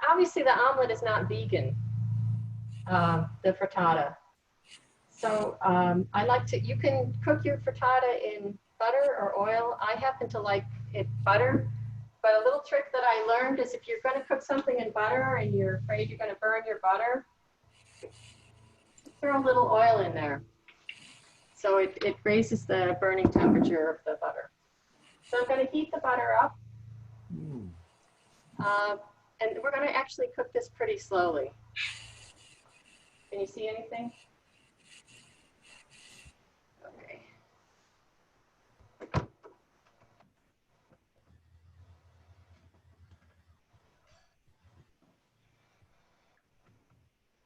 Obviously the omelet is not vegan, the frittata. So I like to, you can cook your frittata in butter or oil. I happen to like it butter, but a little trick that I learned is if you're going to cook something in butter and you're afraid you're going to burn your butter, throw a little oil in there. So it raises the burning temperature of the butter. So I'm going to heat the butter up. And we're going to actually cook this pretty slowly. Can you see anything? Okay.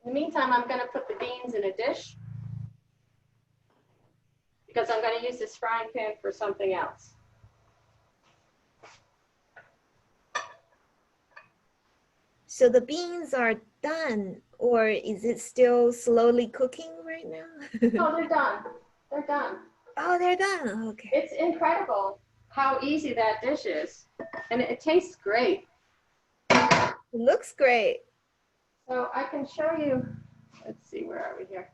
In the meantime, I'm going to put the beans in a dish because I'm going to use this frying pan for something else. So the beans are done, or is it still slowly cooking right now? Oh, they're done. They're done. Oh, they're done. Okay. It's incredible how easy that dish is. And it tastes great. It looks great. So I can show you, let's see, where are we here?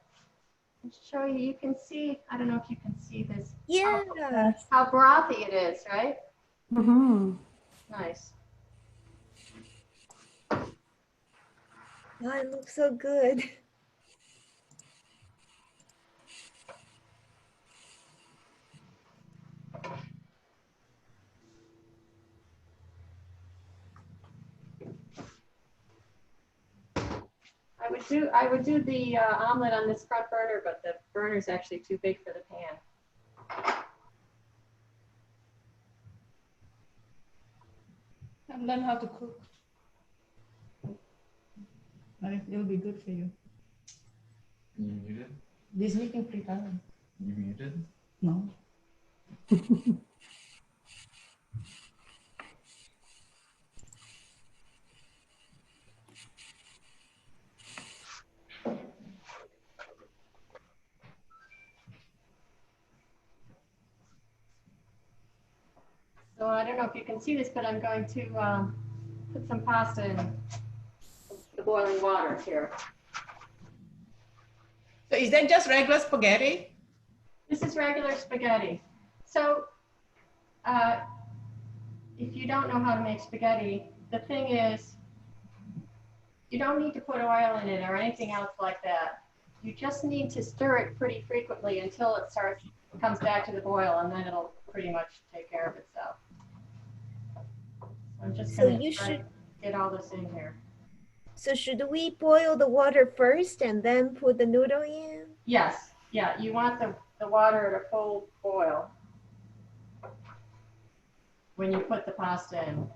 I'll show you, you can see, I don't know if you can see this. Yeah. How brothy it is, right? Mm-hmm. Nice. Oh, it looks so good. I would do the omelet on this front burner, but the burner is actually too big for the pan. And learn how to cook. It'll be good for you. You muted? This making frittata. You muted? No. So I don't know if you can see this, but I'm going to put some pasta in the boiling water here. So is that just regular spaghetti? This is regular spaghetti. So if you don't know how to make spaghetti, the thing is, you don't need to put oil in it or anything else like that. You just need to stir it pretty frequently until it comes back to the boil, and then it'll pretty much take care of itself. I'm just going to get all this in here. So should we boil the water first and then put the noodle in? Yes. Yeah, you want the water at a full boil when you put the pasta in.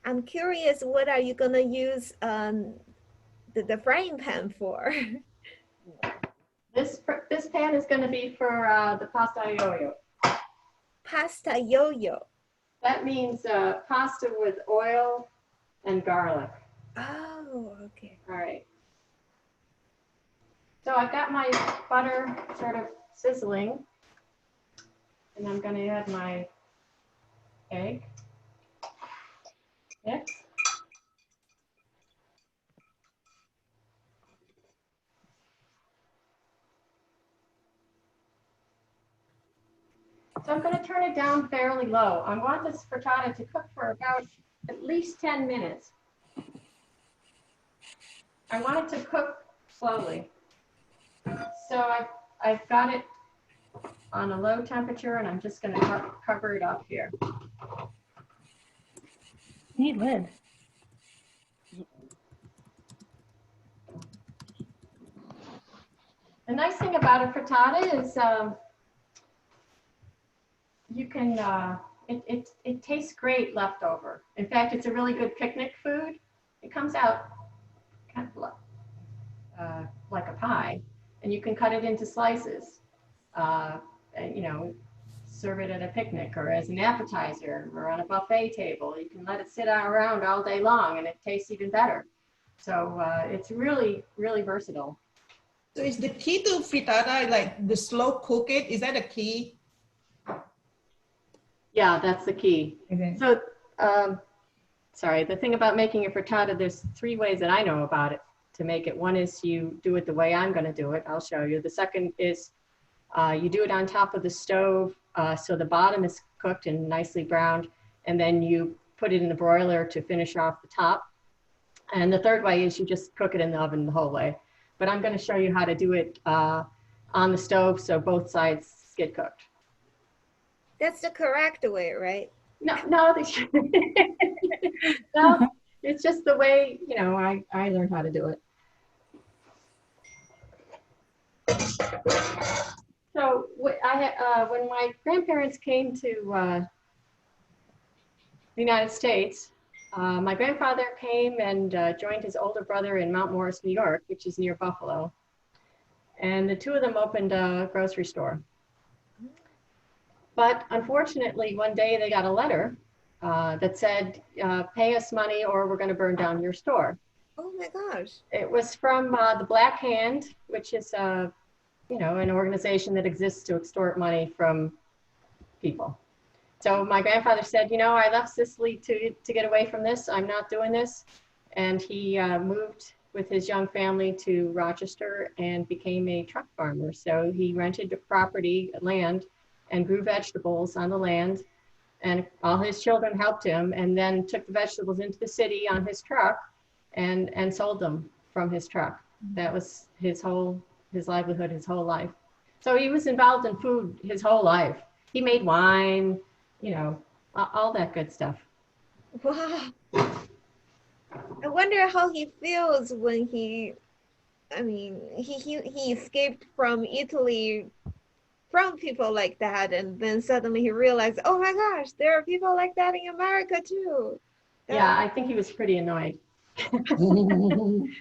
I'm curious, what are you gonna use the frying pan for? This pan is going to be for the pasta yo-yo. Pasta yo-yo. That means pasta with oil and garlic. Oh, okay. All right. So I've got my butter sort of sizzling, and I'm going to add my egg mix. So I'm going to turn it down fairly low. I want this frittata to cook for about at least 10 minutes. I want it to cook slowly. So I've got it on a low temperature, and I'm just going to cover it up here. Need lid. The nice thing about a frittata is you can, it tastes great leftover. In fact, it's a really good picnic food. It comes out kind of like a pie, and you can cut it into slices, and, you know, serve it at a picnic or as an appetizer or on a buffet table. You can let it sit around all day long, and it tastes even better. So it's really, really versatile. So is the key to frittata like the slow cook it? Is that a key? Yeah, that's the key. Okay. So, sorry, the thing about making a frittata, there's 3 ways that I know about it to make it. One is you do it the way I'm going to do it. I'll show you. The second is you do it on top of the stove so the bottom is cooked and nicely browned, and then you put it in the broiler to finish off the top. And the third way is you just cook it in the oven the whole way. But I'm going to show you how to do it on the stove so both sides get cooked. That's the correct way, right? No, no, no, it's just the way, you know, I learned how to do it. So when my grandparents came to the United States, my grandfather came and joined his older brother in Mount Morris, New York, which is near Buffalo. And the 2 of them opened a grocery store. But unfortunately, one day they got a letter that said, pay us money or we're going to burn down your store. Oh my gosh. It was from the Black Hand, which is, you know, an organization that exists to extort money from people. So my grandfather said, you know, I left Sicily to get away from this. I'm not doing this. And he moved with his young family to Rochester and became a truck farmer. So he rented property, land, and grew vegetables on the land. And all his children helped him, and then took the vegetables into the city on his truck and sold them from his truck. That was his livelihood, his whole life. So he was involved in food his whole life. He made wine, you know, all that good stuff. Wow. I wonder how he feels when he escaped from Italy from people like that, and then suddenly he realized, oh my gosh, there are people like that in America too. Yeah, I think he was pretty annoyed.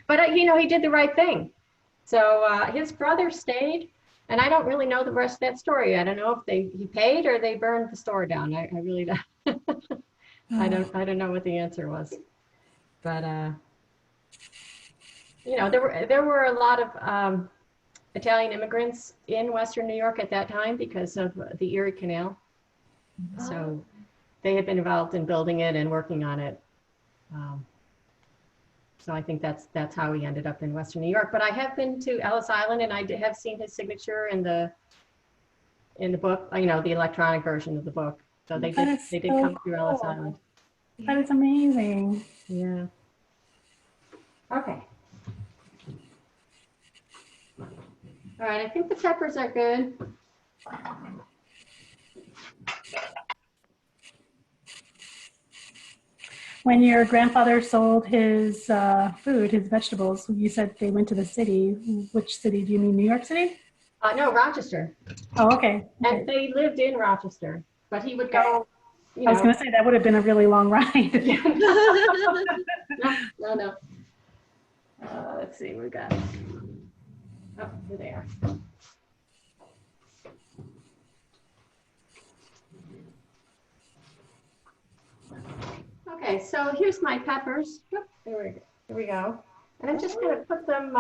But, you know, he did the right thing. So his brother stayed, and I don't really know the rest of that story. I don't know if he paid or they burned the store down. I really don't. I don't know what the answer was. But you know, there were a lot of Italian immigrants in Western New York at that time because of the Erie Canal. So they had been involved in building it and working on it. So I think that's how he ended up in Western New York. But I have been to Ellis Island, and I have seen his signature in the book, you know, the electronic version of the book. So they did come through Ellis Island. That is amazing. Yeah. Okay. All right, I think the peppers are good. When your grandfather sold his food, his vegetables, you said they went to the city. Which city? Do you mean New York City? No, Rochester. Oh, okay. And they lived in Rochester, but he would go, you know. I was going to say that would have been a really long ride. No. Let's see, we got. Oh, here they are. Okay, so here's my peppers. Oop, here we go. And I'm just going to put them.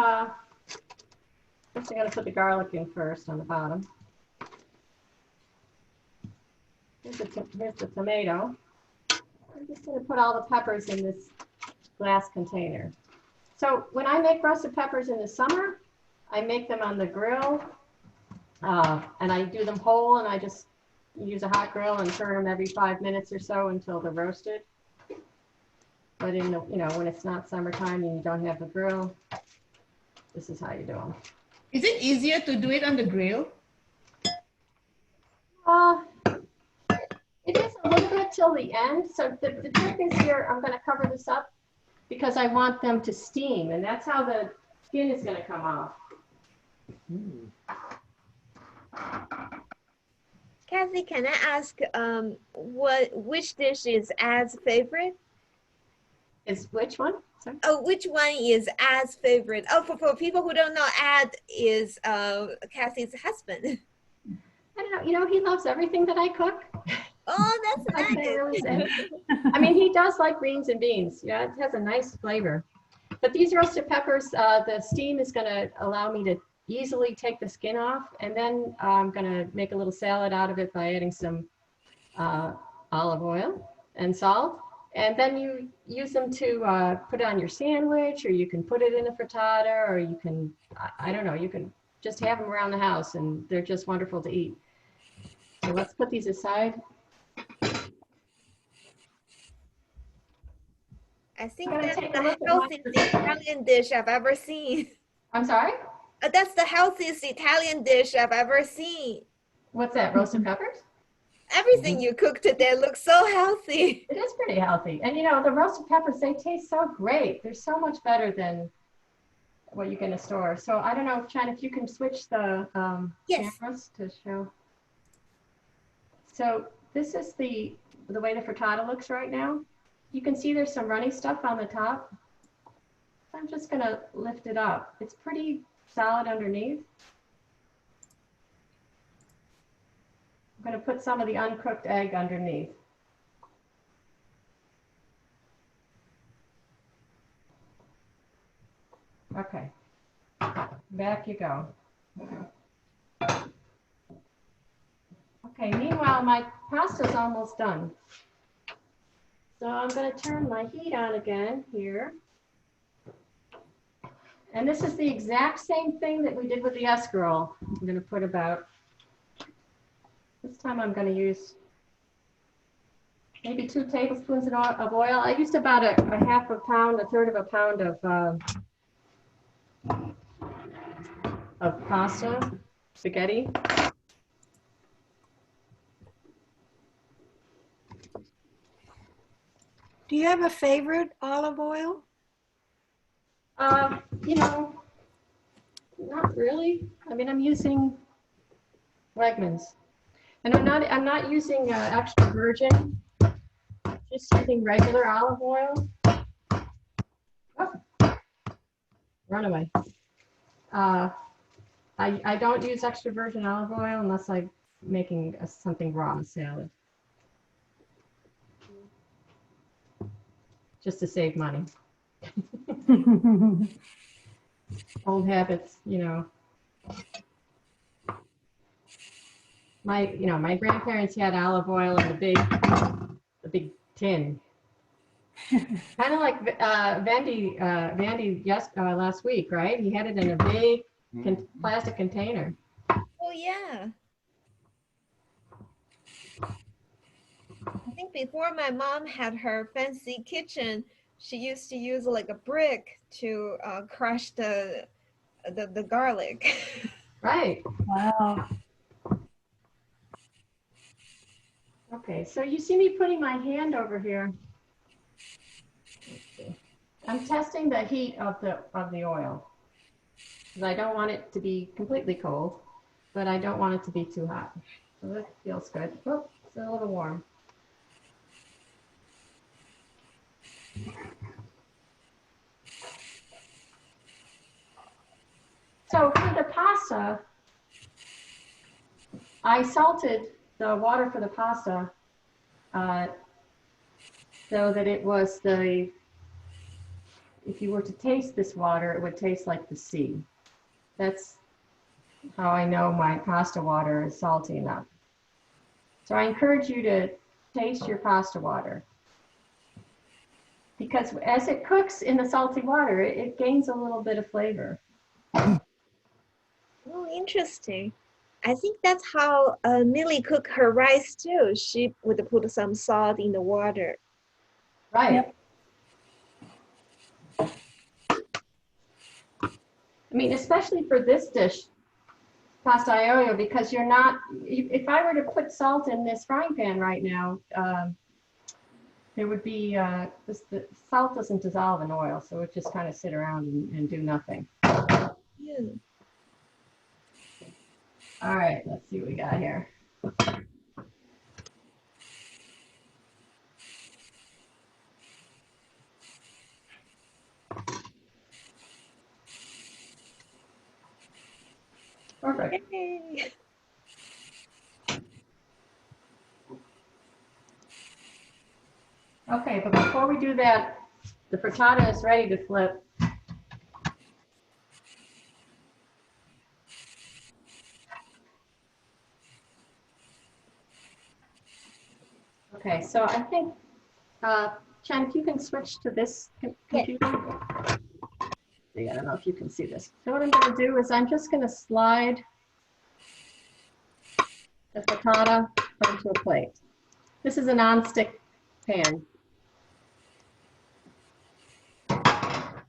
First, I'm going to put the garlic in first on the bottom. Here's the tomato. I'm just going to put all the peppers in this glass container. So when I make roasted peppers in the summer, I make them on the grill, and I do them whole, and I just use a hot grill and turn them every 5 minutes or so until they're roasted. But in the, you know, when it's not summertime and you don't have the grill, this is how you do them. Is it easier to do it on the grill? It is a little bit till the end. So the trick is here, I'm going to cover this up because I want them to steam, and that's how the skin is going to come off. Cathy, can I ask which dish is Ad's favorite? Is which one? Sorry. Oh, which one is Ad's favorite? Oh, for people who don't know, Ad is Cathy's husband. I don't know. You know, he loves everything that I cook. Oh, that's I can't really nice. say. I mean, he does like greens and beans. Yeah, it has a nice flavor. But these roasted peppers, the steam is going to allow me to easily take the skin off. And then I'm gonna make a little salad out of it by adding some olive oil and salt. And then you use them to put on your sandwich, or you can put it in a frittata, or you can, I don't know, you can just have them around the house, and they're just wonderful to eat. So let's put these aside. I think I'm gonna that's take a the look at my- healthiest Italian dish I've ever seen. I'm sorry? That's the healthiest Italian dish I've ever seen. What's that, roasted peppers? Everything you cooked today looks so healthy. It is pretty healthy. And you know, the roasted peppers, they taste so great. They're so much better than what you get in a store. So I don't know, China, if you can switch the Yes. cameras to show. So this is the way the frittata looks right now. You can see there's some runny stuff on the top. So I'm just gonna lift it up. It's pretty solid underneath. I'm gonna put some of the uncooked egg underneath. Okay, back you go. Okay, meanwhile, my pasta's almost done. So I'm gonna turn my heat on again here. And this is the exact same thing that we did with the escarole. I'm gonna put about, this time I'm gonna use maybe 2 tablespoons of oil. I used about a half a pound, a third of a pound of pasta, spaghetti. Do you have a favorite olive oil? You know, not really. I mean, I'm using Wegmans, and I'm not using extra virgin. Just using regular olive oil. Oh, run away. I don't use extra virgin olive oil unless I'm making something raw, a salad. Just to save money. Old habits, you know. My grandparents had olive oil in the big tin. Kind of like Vandy last week, right? He had it in a big plastic container. Oh, yeah. I think before my mom had her fancy kitchen, she used to use like a brick to crush the garlic. Right. Wow. Okay, so you see me putting my hand over here. I'm testing the heat of the oil, because I don't want it to be completely cold, but I don't want it to be too hot. So that feels good. Oh, it's a little warm. So for the pasta, I salted the water for the pasta so that it was if you were to taste this water, it would taste like the sea. That's how I know my pasta water is salty enough. So I encourage you to taste your pasta water, because as it cooks in the salty water, it gains a little bit of flavor. Oh, interesting. I think that's how Millie cooked her rice too. She would put some salt in the water. Right. Yep. I mean, especially for this dish, pasta ioio, because you're not, if I were to put salt in this frying pan right now, there would be, the salt doesn't dissolve in oil, so it would just kind of sit around and do nothing. Yeah. All right, let's see what we got here. Perfect. Yay. Okay, but before we do that, the frittata is ready to flip. Okay, so I think, Jen, if you can switch to this computer. See, I don't know if you can see this. So what I'm going to do is I'm just going to slide the frittata onto a plate. This is a non-stick pan. I'm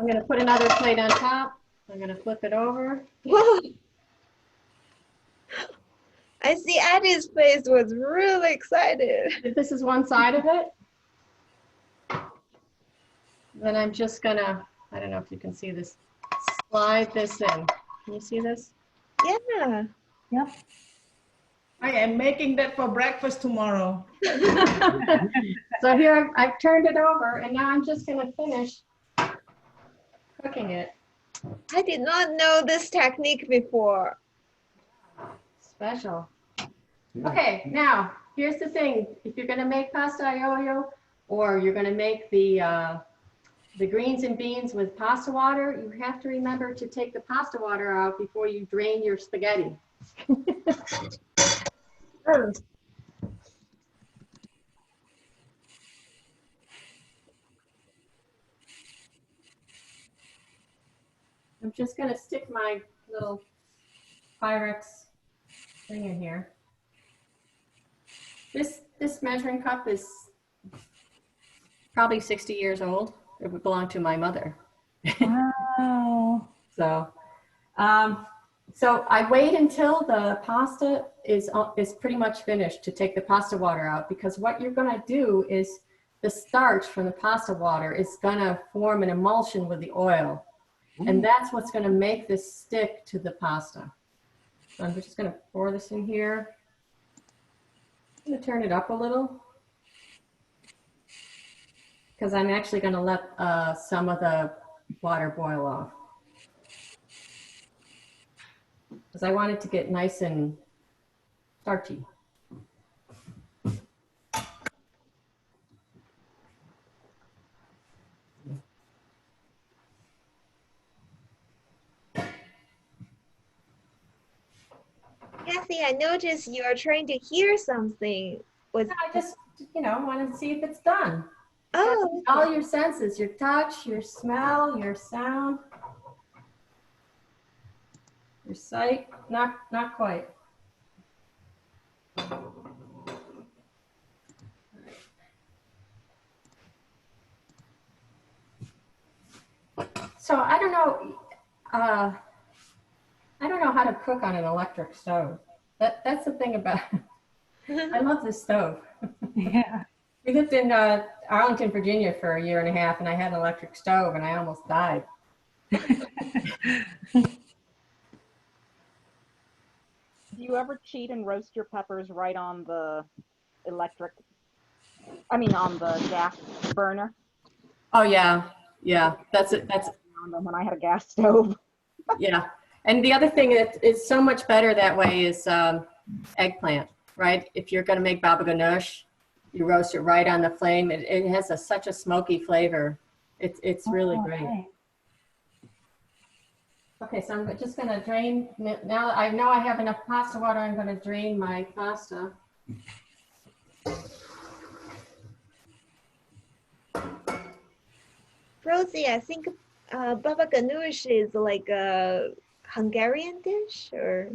going to put another plate on top. I'm going to flip it over. Whoa. I see Addie's face was really excited. If this is one side of it, then I'm just going to, I don't know if you can see this, slide this in. Can you see this? Yeah. Yep. I am making that for breakfast tomorrow. So here I've turned it over and now I'm just going to finish cooking it. I did not know this technique before. Special. Okay, now here's the thing. If you're going to make pasta aglio or you're going to make the greens and beans with pasta water, you have to remember to take the pasta water out before you drain your spaghetti. I'm just going to stick my little Pyrex thing in here. This measuring cup is probably 60 years old. It would belong to my mother. Wow. So I wait until the pasta is pretty much finished to take the pasta water out, because what you're going to do is the starch from the pasta water is going to form an emulsion with the oil. And that's what's going to make this stick to the pasta. So I'm just going to pour this in here. I'm going to turn it up a little, because I'm actually going to let some of the water boil off. Because I want it to get nice and starchy. Kathy, I noticed you are trying to hear something. I just, wanted to see if it's done. Oh, All your senses, your touch, your smell, your sound, your sight, not quite. So I don't know how to cook on an electric stove. That's the thing about, I love this stove. Yeah. We lived in Arlington, Virginia for 1.5 years, and I had an electric stove and I almost died. Do you ever cheat and roast your peppers right on the on the gas burner? Oh yeah. That's it. When I had a gas stove. Yeah. And the other thing that is so much better that way is eggplant, right? If you're going to make baba ganoush, you roast it right on the flame. It has such a smoky flavor. It's really great. Okay, so I'm just going to drain. Now I know I have enough pasta water, I'm going to drain my pasta. Rosie, I think baba ganoush is like a Hungarian dish, or?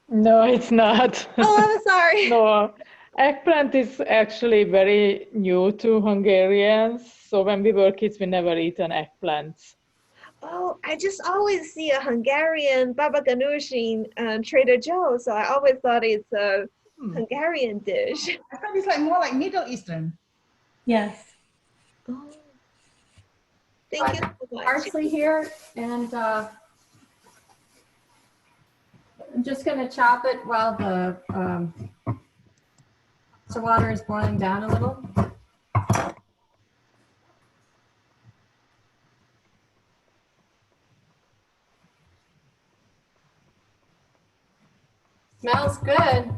No, it's not. Oh, I'm sorry. No, eggplant is actually very new to Hungarians. So when we were kids, we never eaten eggplants. Oh, I just always see a Hungarian baba ganoush in Trader Joe's, so I always thought it's a Hungarian dish. I thought it's more like Middle Eastern. Yes. Oh. Thank you so much. Parsley here, and I'm just going to chop it while the pasta water is boiling down a little. Smells good.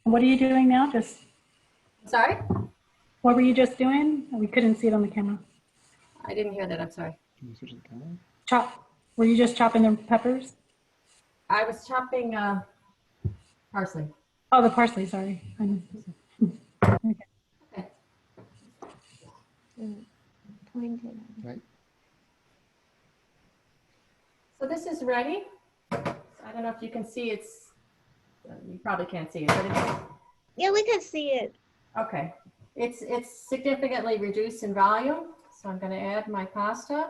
What are you doing now? Sorry? What were you just doing? We couldn't see it on the camera. I didn't hear that. I'm sorry. Chop. Were you just chopping the peppers? I was chopping parsley. Oh, the parsley, sorry. Okay. Pointed. Right. So this is ready. I don't know if you can see it's, you probably can't see it, but it's, Yeah, we can see it. okay. It's significantly reduced in volume. So I'm going to add my pasta.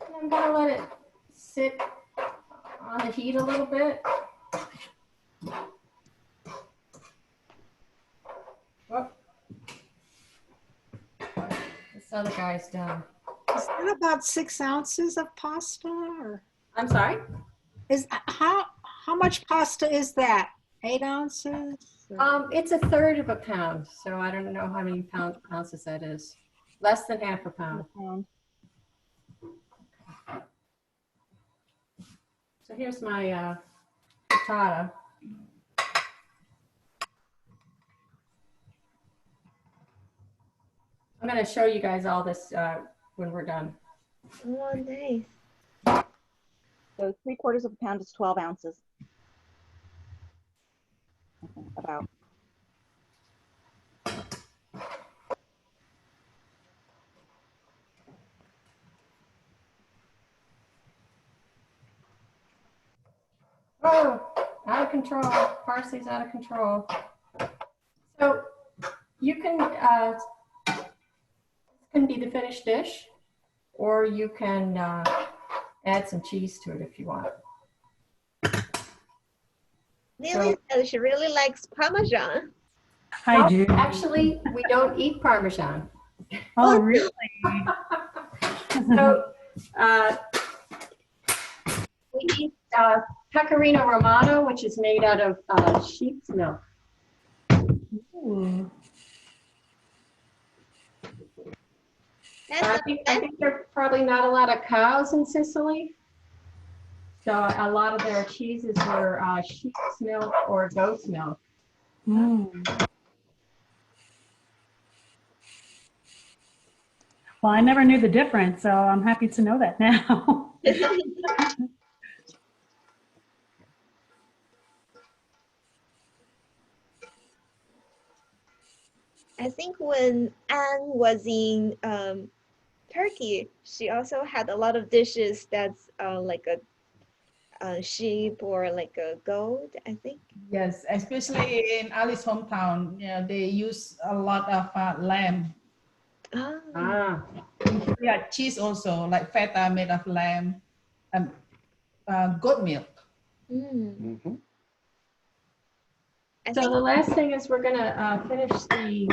And I'm going to let it sit on the heat a little bit. Oh. This other guy's done. Is that about 6 ounces of pasta, or I'm sorry? is how much pasta is that? 8 ounces? Or- It's a third of a pound, so I don't know how many ounces that is. Less than half a pound. So here's my frittata. I'm going to show you guys all this when we're done. Oh, nice. So 3/4 of a pound is 12 ounces. About. Oh, out of control. Parsley's out of control. So you can, this can be the finished dish, or you can add some cheese to it if you want. Lily says she really likes Parmesan. I do. Actually, we don't eat Parmesan. Oh, really? So we eat Pecorino Romano, which is made out of sheep's milk. Ooh. I think there are probably not a lot of cows in Sicily. So a lot of their cheeses were sheep's milk or goat's milk. Mm. Well, I never knew the difference, so I'm happy to know that now. I think when Anne was in Turkey, she also had a lot of dishes that's like a sheep or like a goat, I think. Yes, especially in Ali's hometown, yeah, they use a lot of lamb. Oh. Ah, Yeah, cheese also, like feta made of lamb and goat milk. Mm. Mhm. I so think the last thing is we're gonna finish the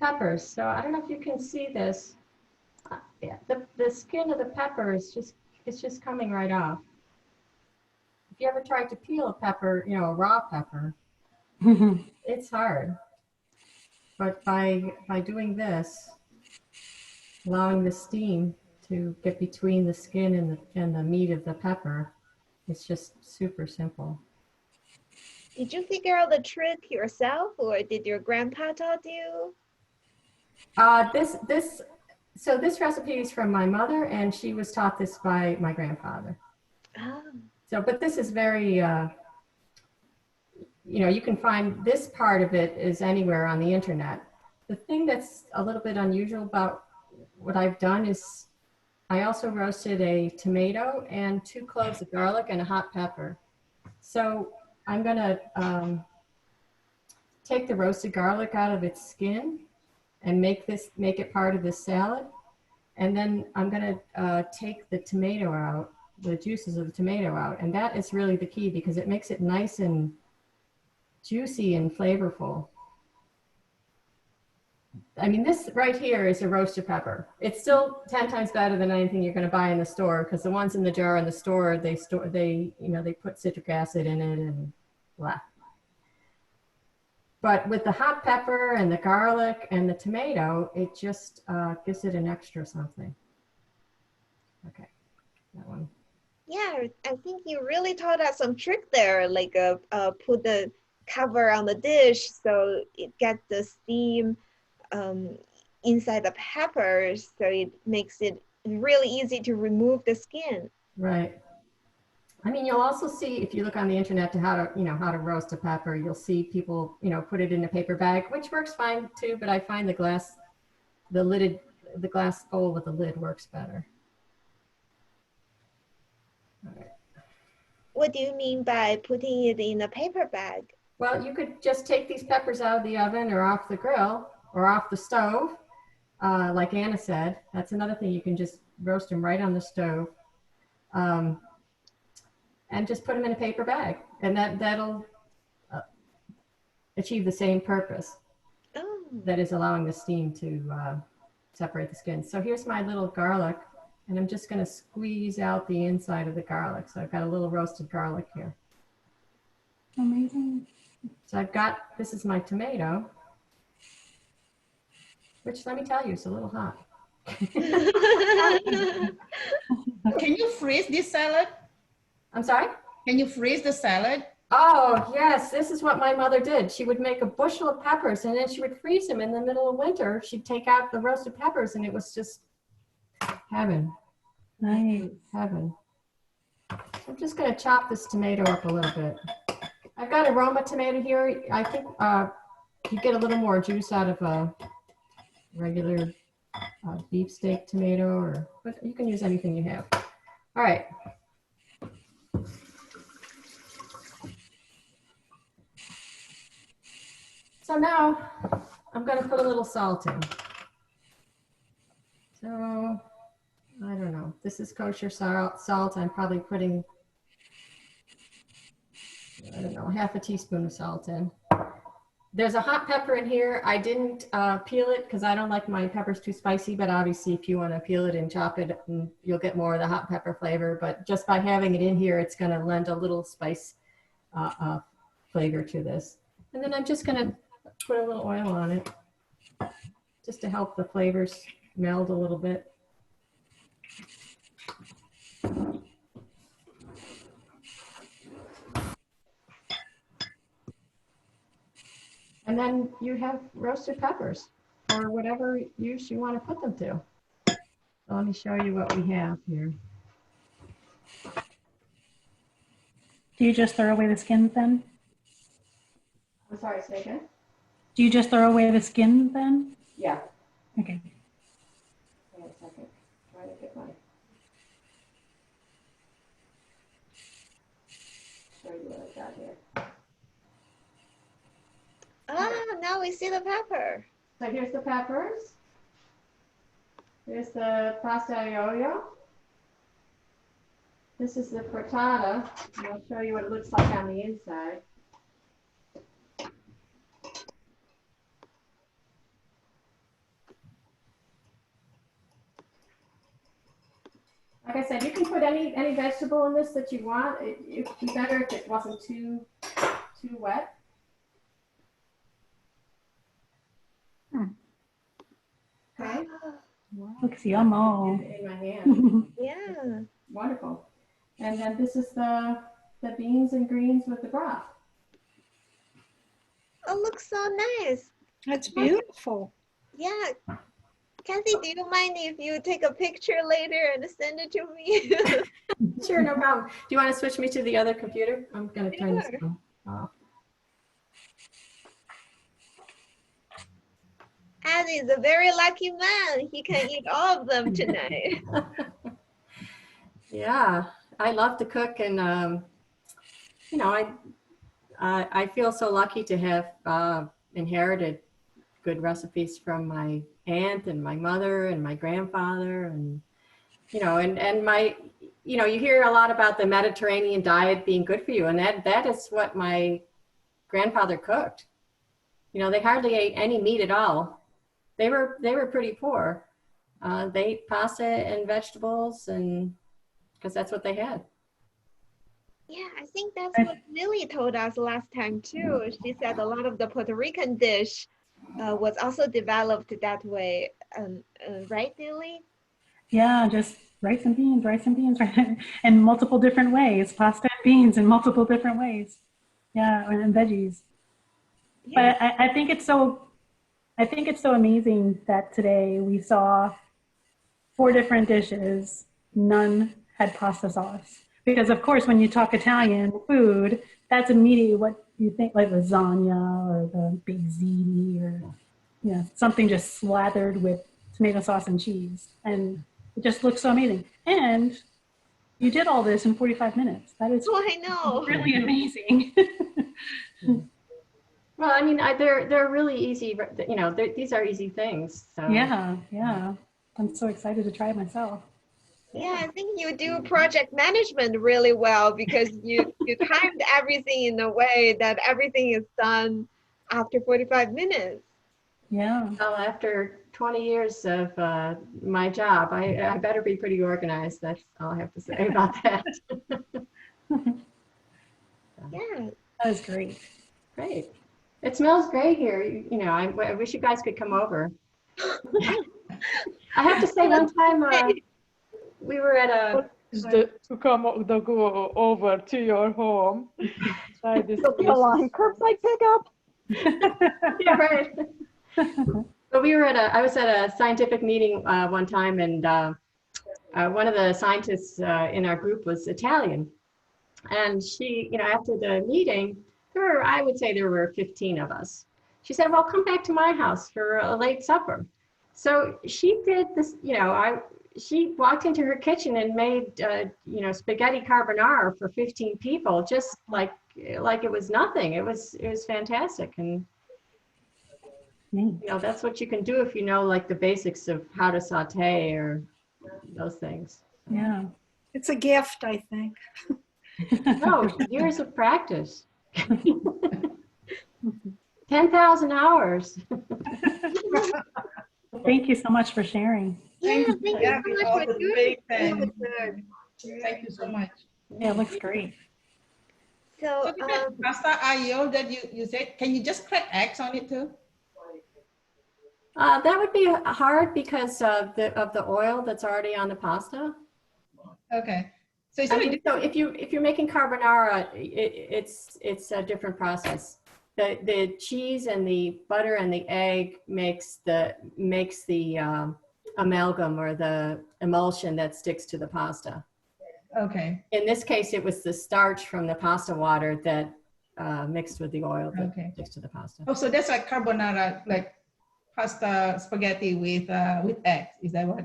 peppers. So I don't know if you can see this. Yeah, the skin of the pepper is just coming right off. If you ever tried to peel a pepper, you know, a raw pepper, it's hard. But by doing this, allowing the steam to get between the skin and the meat of the pepper, it's just super simple. did you figure out the trick yourself or did your grandpa taught you? So this recipe is from my mother, and she was taught this by my grandfather. Oh. So, but this is very, you know, you can find this part of it is anywhere on the internet. The thing that's a little bit unusual about what I've done is I also roasted a tomato and 2 cloves of garlic and a hot pepper. So I'm gonna take the roasted garlic out of its skin and make it part of this salad. And then I'm gonna take the tomato out, the juices of the tomato out. And that is really the key because it makes it nice and juicy and flavorful. I mean, this right here is a roasted pepper. It's still 10 times better than anything you're going to buy in the store because the ones in the jar in the store, they put citric acid in it and blah. But with the hot pepper and the garlic and the tomato, it just gives it an extra something. Okay, that one. Yeah, I think you really taught us some trick there, like put the cover on the dish so it gets the steam inside the peppers, so it makes it really easy to remove the skin. Right. I mean, you'll also see if you look on the internet to how to, how to roast a pepper, you'll see people, put it in a paper bag, which works fine too, but I find the glass bowl with the lid works better. All right. What do you mean by putting it in a paper bag? Well, you could just take these peppers out of the oven or off the grill or off the stove, like Anna said. That's another thing. You can just roast them right on the stove. And just put them in a paper bag, and that'll achieve the same purpose. Oh. That is allowing the steam to separate the skin. So here's my little garlic, and I'm just going to squeeze out the inside of the garlic. So I've got a little roasted garlic here. Amazing. So this is my tomato, which, let me tell you, is a little hot. Can you freeze this salad? I'm sorry? Can you freeze the salad? Oh, yes. This is what my mother did. She would make a bushel of peppers, and then she would freeze them in the middle of winter. She'd take out the roasted peppers, and it was just heaven. Nice. Heaven. I'm just going to chop this tomato up a little bit. I've got a Roma tomato here. I think you get a little more juice out of a regular beefsteak tomato, but you can use anything you have. All right. So now I'm going to put a little salt in. So I don't know. This is kosher salt. I'm probably putting, I don't know, half a teaspoon of salt in. There's a hot pepper in here. I didn't peel it because I don't like my peppers too spicy, but obviously if you want to peel it and chop it, you'll get more of the hot pepper flavor. But just by having it in here, it's going to lend a little spice flavor to this. And then I'm just going to put a little oil on it just to help the flavors meld a little bit. And then you have roasted peppers or whatever use you want to put them to. So let me show you what we have here. Do you just throw away the skins then? I'm sorry, say again? Do you just throw away the skins then? Yeah. Okay. Wait a second. Trying to get my. Show you what I've got here. Ah, now we see the pepper. So here's the peppers. Here's the pasta aglio. This is the frittata. And I'll show you what it looks like on the inside. Like I said, you can put any vegetable in this that you want. It would be better if it wasn't too wet. Okay. Looks yummo. In my hand. Yeah. Wonderful. And then this is the beans and greens with the broth. Oh, looks so nice. That's beautiful. Yeah. Kathy, do you mind if you take a picture later and send it to me? Sure, no problem. Do you want to switch me to the other computer? I'm going to turn this one off. Ed is a very lucky man. He can eat all of them tonight. Yeah, I love to cook, and I feel so lucky to have inherited good recipes from my aunt and my mother and my grandfather, and and my, you hear a lot about the Mediterranean diet being good for you, and that is what my grandfather cooked. They hardly ate any meat at all. They were pretty poor. They ate pasta and vegetables, and because that's what they had. Yeah, I think that's what Lily told us last time too. She said a lot of the Puerto Rican dish was also developed that way. Right, Lily? Yeah, just rice and beans, in multiple different ways. Pasta and beans in multiple different ways. Yeah, and veggies. Yeah. But I think it's so, I think it's so amazing that today we saw 4 different dishes. None had pasta sauce. Because of course, when you talk Italian food, that's immediately what you think, like lasagna or the big ziti or something just slathered with tomato sauce and cheese. And it just looks so amazing. And you did all this in 45 minutes. That is Oh, I know. really amazing. Well, I mean, they're really easy. These are easy things. So Yeah, yeah. I'm so excited to try it myself. Yeah, I think you do project management really well because you timed everything in a way that everything is done after 45 minutes. Yeah. well, after 20 years of my job, I better be pretty organized. That's all I have to say about that. Yeah. That was great. Great. It smells great here. I wish you guys could come over. I have to say, one time we were at a. To go over to your home. Try this The line curbside pickup. Yeah, right. But I was at a scientific meeting one time, and one of the scientists in our group was Italian. And she, after the meeting, I would say there were 15 of us. She said, well, come back to my house for a late supper. So she did this, she walked into her kitchen and made, spaghetti carbonara for 15 people, just like it was nothing. It was fantastic. And, that's what you can do if you know, like, the basics of how to saute or those things. Yeah. It's a gift, I think. No, years of practice. 10,000 hours. Thank you so much for sharing. Yeah, thank you Yeah, so with much all for the doing baked it. and- Good. Thank you so much. Yeah, it looks great. So, So the pasta aglio that you said, can you just crack eggs on it too? That would be hard because of the oil that's already on the pasta. Okay. So it's I only mean, so if you're making carbonara, it's a different process. The cheese and the butter and the egg makes the amalgam or the emulsion that sticks to the pasta. okay. In this case, it was the starch from the pasta water that mixed with the oil that Okay. sticks to the pasta. Oh, so that's like carbonara, like pasta spaghetti with eggs. Is that what?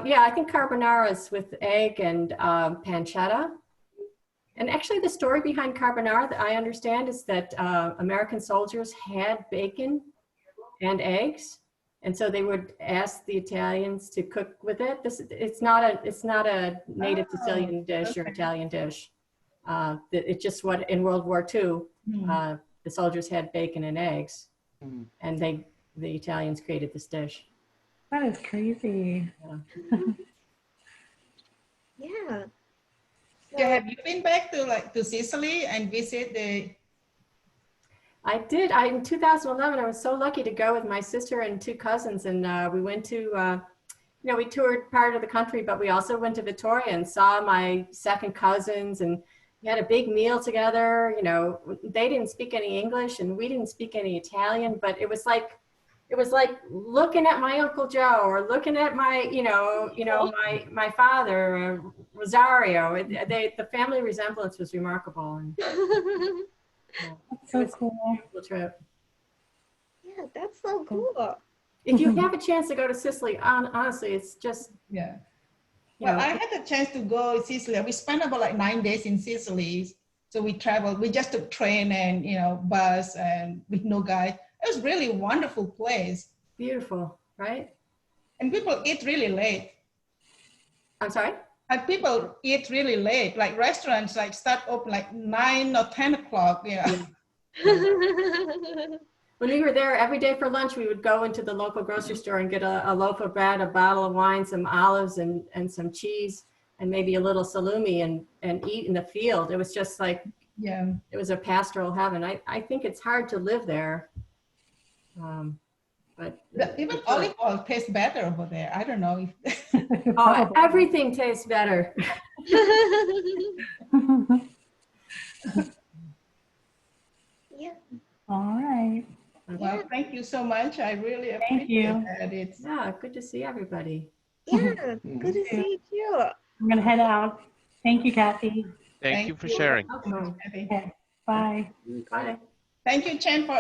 Yeah, I think carbonara is with egg and pancetta. And actually, the story behind carbonara that I understand is that American soldiers had bacon and eggs, and so they would ask the Italians to cook with it. It's not a native Sicilian dish or okay. Italian dish. It's just what in World War II, the soldiers had bacon and eggs, and the Italians created this dish. That is crazy. yeah. Yeah, have you been back to Sicily and visit the? I did. In 2011, I was so lucky to go with my sister and 2 cousins, and we went to, we toured part of the country, but we also went to Vittoria and saw my second cousins, and we had a big meal together. They didn't speak any English, and we didn't speak any Italian, but it was like looking at my Uncle Joe or looking at my, my father, Rosario. The family resemblance was remarkable. And, That's so cool. trip. Yeah, that's so cool. If you have a chance to go to Sicily, honestly, it's just. Yeah. You Well, know, I had the chance to go to Sicily. We spent about like 9 days in Sicily. So we traveled, we just took train and, bus and with no guide. It was really a wonderful place. beautiful, right? And people eat really late. I'm sorry? And people eat really late, like restaurants like start open like 9 or 10 o'clock. Yeah. When we were there every day for lunch, we would go into the local grocery store and get a loaf of bread, a bottle of wine, some olives and some cheese, and maybe a little salumi and eat in the field. It was just like, Yeah. it was a pastoral heaven. I think it's hard to live there. But Even olive oil tastes better over there. I don't know if. oh, everything tastes better. yeah. All right. Well, thank you so much. I really Thank appreciate you. that. It's Yeah, good to see everybody. Yeah, good to see you too. I'm going to head out. Thank you, Kathy. Thank you for sharing. Welcome. Kathy. Okay, bye. Bye. Thank you, Chen, for